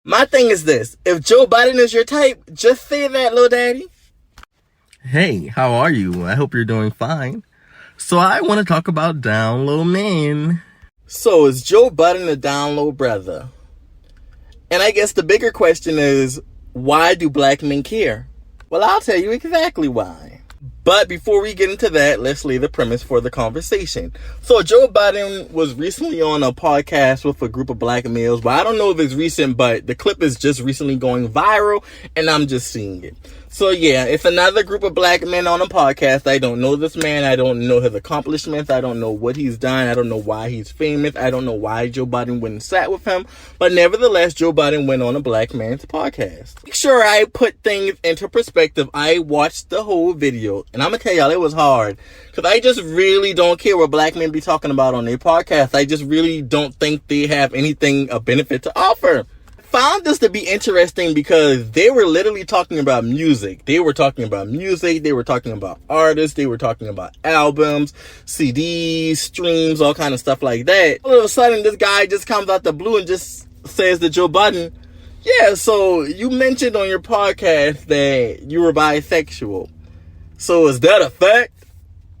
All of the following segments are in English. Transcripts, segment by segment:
My thing is this. If Joe Budden is your type, just say that, little daddy. Hey, how are you? I hope you're doing fine. So I want to talk about downlow men. So is Joe Budden a downlow brother? And I guess the bigger question is, why do black men care? Well, I'll tell you exactly why. But before we get into that, let's lay the premise for the conversation. So Joe Budden was recently on a podcast with a group of black males. Well, I don't know if it's recent, but the clip is just recently going viral, and I'm just seeing it. So yeah, it's another group of black men on a podcast. I don't know this man. I don't know his accomplishments. I don't know what he's done. I don't know why he's famous. I don't know why Joe Budden went and sat with him. But nevertheless, Joe Budden went on a black man's podcast. Make sure I put things into perspective. I watched the whole video, and I'm going to tell y'all, it was hard. Because I just really don't care what black men be talking about on their podcast. I just really don't think they have anything of benefit to offer. Found this to be interesting because they were literally talking about music. They were talking about music. They were talking about artists. They were talking about albums, CDs, streams, all kind of stuff like that. All of a sudden, this guy just comes out the blue and just says to Joe Budden, yeah, so you mentioned on your podcast that you were bisexual. So is that a fact?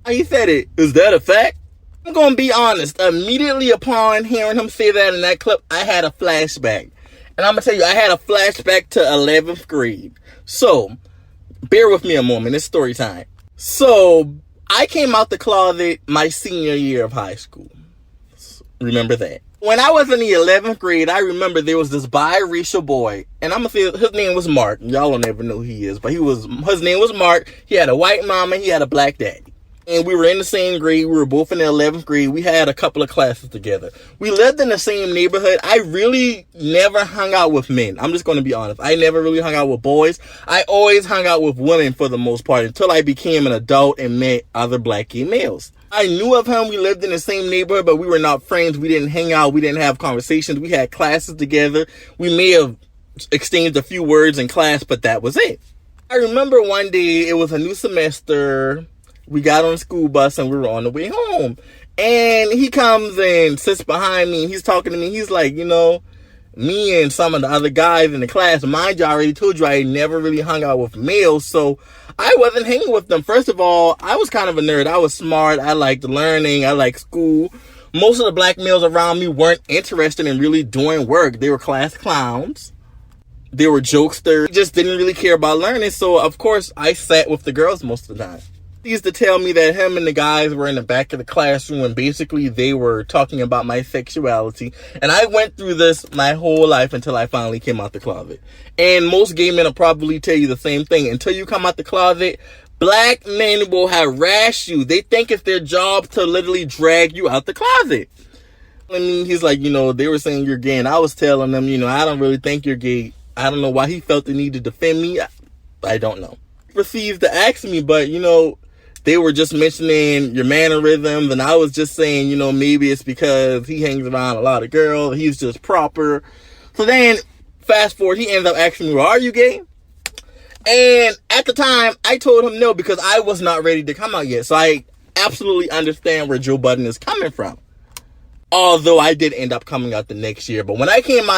He said it. Is that a fact? I'm going to be honest. Immediately upon hearing him say that in that clip, I had a flashback. And I'm going to tell you, I had a flashback to 11th grade. So, bear with me a moment. It's story time. So, I came out the closet my senior year of high school. Remember that. When I was in the 11th grade, I remember there was this biracial boy. And I'm going to say his name was Mark. Y'all will never know who he is. But his name was Mark. He had a white mama. He had a black daddy. And we were in the same grade. We were both in the 11th grade. We had a couple of classes together. We lived in the same neighborhood. I really never hung out with men. I'm just going to be honest. I never really hung out with boys. I always hung out with women for the most part until I became an adult and met other black gay males. I knew of him. We lived in the same neighborhood, but we were not friends. We didn't hang out. We didn't have conversations. We had classes together. We may have exchanged a few words in class, but that was it. I remember one day, it was a new semester. We got on the school bus and we were on the way home. And he comes and sits behind me and he's talking to me. He's like, you know, me and some of the other guys in the class, mind you, I already told you I never really hung out with males. So I wasn't hanging with them. First of all, I was kind of a nerd. I was smart. I liked learning. I liked school. Most of the black males around me weren't interested in really doing work. They were class clowns. They were jokesters. Just didn't really care about learning. So, of course, I sat with the girls most of the time. He used to tell me that him and the guys were in the back of the classroom and basically they were talking about my sexuality. And I went through this my whole life until I finally came out the closet. And most gay men will probably tell you the same thing. Until you come out the closet, black men will harass you. They think it's their job to literally drag you out the closet. I mean, he's like, you know, they were saying you're gay. And I was telling them, you know, I don't really think you're gay. I don't know why he felt the need to defend me. I don't know. He proceeds to ask me, but, you know, they were just mentioning your mannerisms, and I was just saying, you know, maybe it's because he hangs around a lot of girls. He's just proper. So then, fast forward, he ends up asking me, well, are you gay? And at the time, I told him no because I was not ready to come out yet. So I absolutely understand where Joe Budden is coming from. Although I did end up coming out the next year. But when I came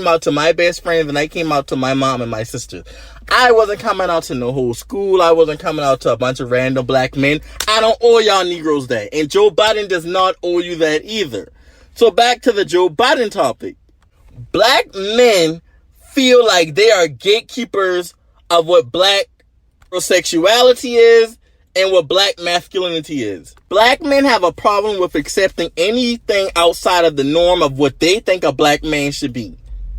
out to my best friends and I came out to my mom and my sister. I wasn't coming out to no whole school. I wasn't coming out to a bunch of random black men. I don't owe y'all Negroes that. And Joe Budden does not owe you that either. So back to the Joe Budden topic. Black men feel like they are gatekeepers of what black sexuality is and what black masculinity is. Black men have a problem with accepting anything outside of the norm of what they think a black man should be.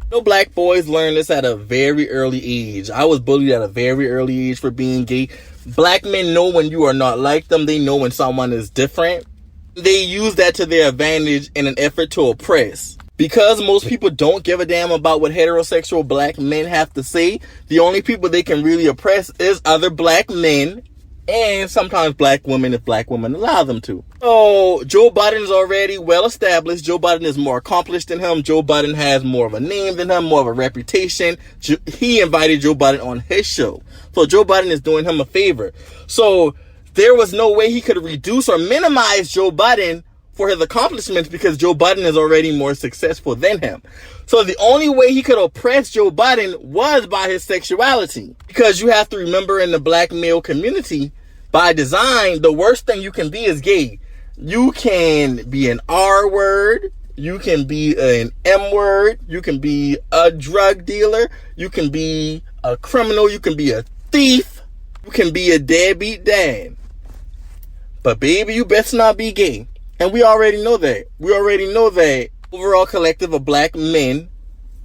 No, black boys learn this at a very early age. I was bullied at a very early age for being gay. Black men know when you are not like them. They know when someone is different. They use that to their advantage in an effort to oppress. Because most people don't give a damn about what heterosexual black men have to say, the only people they can really oppress is other black men and sometimes black women if black women allow them to. So Joe Budden is already well established. Joe Budden is more accomplished than him. Joe Budden has more of a name than him, more of a reputation. He invited Joe Budden on his show. So Joe Budden is doing him a favor. So there was no way he could reduce or minimize Joe Budden for his accomplishments because Joe Budden is already more successful than him. So the only way he could oppress Joe Budden was by his sexuality. Because you have to remember, in the black male community, by design, the worst thing you can be is gay. You can be an R word. You can be an M word. You can be a drug dealer. You can be a criminal. You can be a thief. You can be a deadbeat dad. But baby, you best not be gay. And we already know that. We already know that overall collective of black men,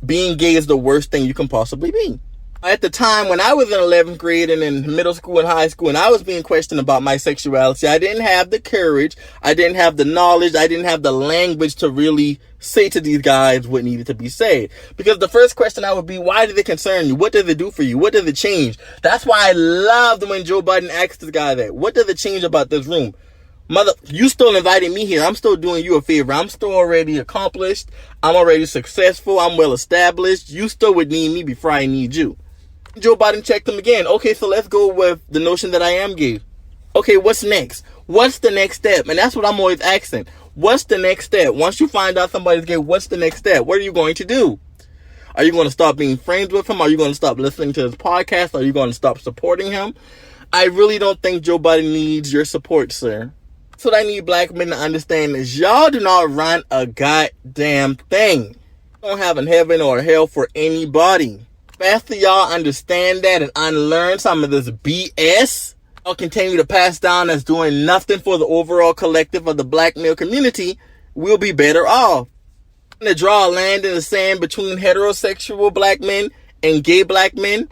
being gay is the worst thing you can possibly be. At the time when I was in 11th grade and in middle school and high school and I was being questioned about my sexuality, I didn't have the courage, I didn't have the knowledge, I didn't have the language to really say to these guys what needed to be said. Because the first question I would be, why did it concern you? What does it do for you? What does it change? That's why I loved when Joe Budden asked this guy that. What does it change about this room? Mother, you still invited me here. I'm still doing you a favor. I'm still already accomplished. I'm already successful. I'm well established. You still would need me before I need you. Joe Budden checked him again. Okay, so let's go with the notion that I am gay. Okay, what's next? What's the next step? And that's what I'm always asking. What's the next step? Once you find out somebody's gay, what's the next step? What are you going to do? Are you going to stop being friends with him? Are you going to stop listening to his podcast? Are you going to stop supporting him? I really don't think Joe Budden needs your support, sir. That's what I need black men to understand is y'all do not run a goddamn thing. You don't have a heaven or a hell for anybody. After y'all understand that and unlearn some of this BS, y'all continue to pass down as doing nothing for the overall collective of the black male community, we'll be better off. To draw a line in the sand between heterosexual black men and gay black men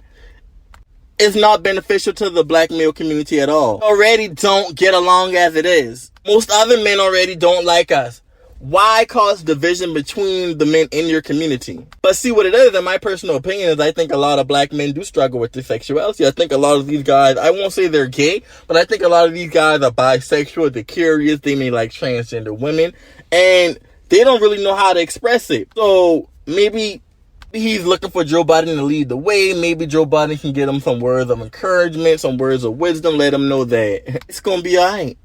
is not beneficial to the black male community at all. Already don't get along as it is. Most other men already don't like us. Why cause division between the men in your community? But see, what it is, in my personal opinion, is I think a lot of black men do struggle with their sexuality. I think a lot of these guys, I won't say they're gay, but I think a lot of these guys are bisexual, they're curious, they may like transgender women, and they don't really know how to express it. So maybe he's looking for Joe Budden to lead the way. Maybe Joe Budden can get him some words of encouragement, some words of wisdom, let him know that it's going to be all right.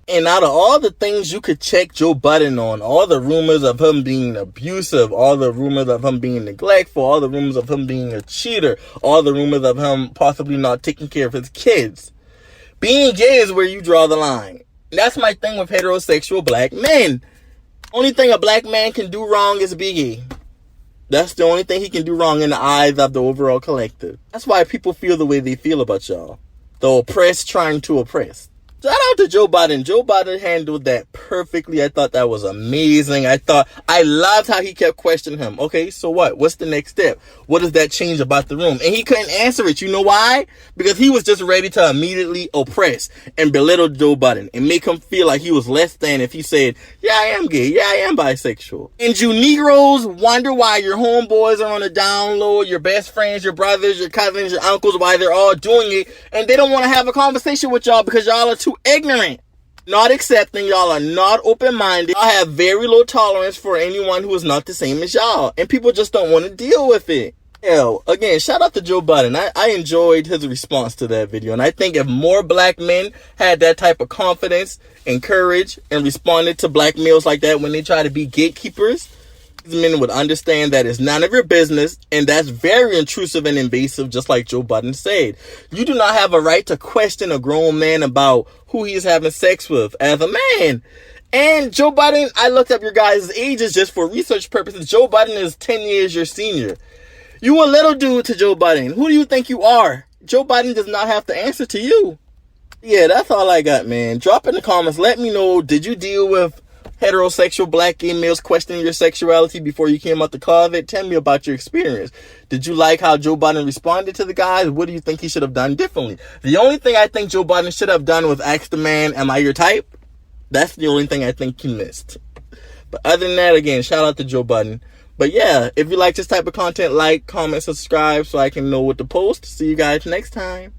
And out of all the things you could check Joe Budden on, all the rumors of him being abusive, all the rumors of him being neglectful, all the rumors of him being a cheater, all the rumors of him possibly not taking care of his kids, being gay is where you draw the line. And that's my thing with heterosexual black men. Only thing a black man can do wrong is be gay. That's the only thing he can do wrong in the eyes of the overall collective. That's why people feel the way they feel about y'all. The oppressed trying to oppress. Shout out to Joe Budden. Joe Budden handled that perfectly. I thought that was amazing. I loved how he kept questioning him. Okay, so what? What's the next step? What does that change about the room? And he couldn't answer it. You know why? Because he was just ready to immediately oppress and belittle Joe Budden and make him feel like he was less than if he said, yeah, I am gay. Yeah, I am bisexual. And you Negroes wonder why your homeboys are on the down low, your best friends, your brothers, your cousins, your uncles, why they're all doing it. And they don't want to have a conversation with y'all because y'all are too ignorant, not accepting, y'all are not open-minded, y'all have very low tolerance for anyone who is not the same as y'all, and people just don't want to deal with it. Hell, again, shout out to Joe Budden. I enjoyed his response to that video, and I think if more black men had that type of confidence and courage and responded to black males like that when they try to be gatekeepers, these men would understand that it's none of your business, and that's very intrusive and invasive, just like Joe Budden said. You do not have a right to question a grown man about who he's having sex with as a man. And Joe Budden, I looked up your guys' ages just for research purposes. Joe Budden is 10 years your senior. You a little dude to Joe Budden. Who do you think you are? Joe Budden does not have to answer to you. Yeah, that's all I got, man. Drop in the comments. Let me know, did you deal with heterosexual black gay males questioning your sexuality before you came out the closet? Tell me about your experience. Did you like how Joe Budden responded to the guys? What do you think he should have done differently? The only thing I think Joe Budden should have done was ask the man, am I your type? That's the only thing I think he missed. But other than that, again, shout out to Joe Budden. But yeah, if you like this type of content, like, comment, subscribe so I can know what to post. See you guys next time.